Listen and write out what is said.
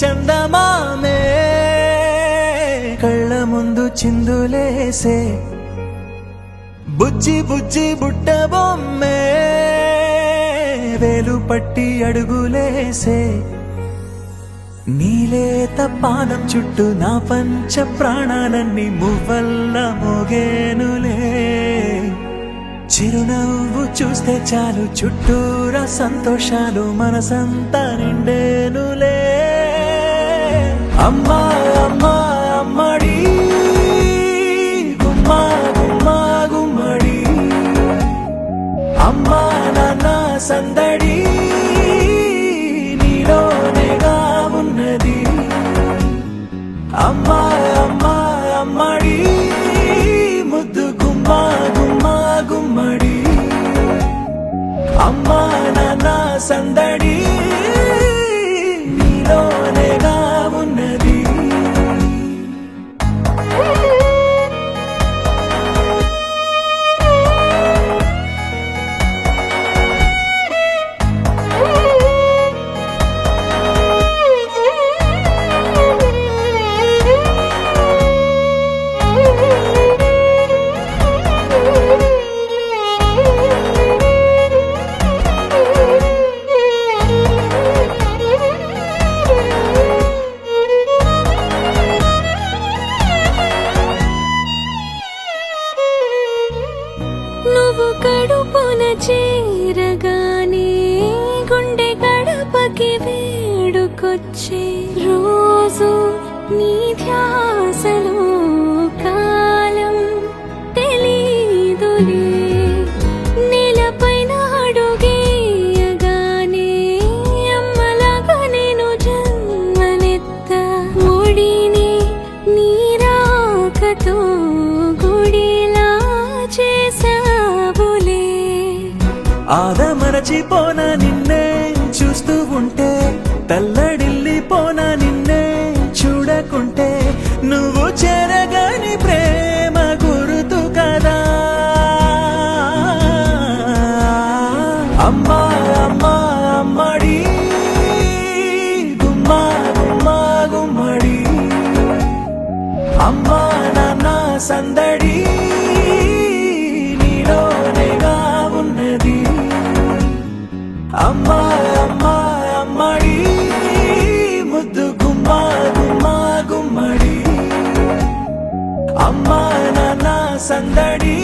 చందమామే కళ్ళ ముందు చిందులేసే బుజ్జి బుజ్జి బుట్ట బొమ్మే వేలు పట్టి అడుగులేసే నీలేత పానం చుట్టూ నా పంచ ప్రాణాలన్నీ మువ్వల్ల మోగేనులే చిరునవ్వు చూస్తే చాలు చుట్టూరా సంతోషాలు మనసంతా నిండేనులే అమ్మా అమ్మా అమ్మడి గుమ్మా గుమ్మా గుమ్మడి అమ్మా నాన్న సందడి నీలోనేగా ఉన్నది అమ్మా అమ్మా అమ్మడి ముద్దు గుమ్మా గుమ్మా గుమ్మడి అమ్మా నాన్న సందడి నీలోనేగా ఉన్నది నువ్వు కడుపున చేరగానే గుండె గడపకి వేడుకొచ్చే రోజు నీ ధ్యాసలో కాలం తెలీదులే నేలపైన అడుగేయగానే అమ్మలాగా నేను జన్మనెత్త ఒడిని నీ రాకతో గుడిలా చేసావులే ఆదమరచిపోనా నిన్నే చూస్తూ ఉంటే తల్లడిల్లిపోనా నిన్నే చూడకుంటే నువ్వు చెరగని ప్రేమ గుర్తు కదా అమ్మా అమ్మా అమ్మడి గుమ్మా గుమ్మా గుమ్మడి అమ్మా నాన్న సందడి నీలోనేగా ఉన్నది అమ్మా అమ్మా అమ్మడి ముద్దు గుమ్మా గుమ్మా గుమ్మడి అమ్మా నాన్న సందడి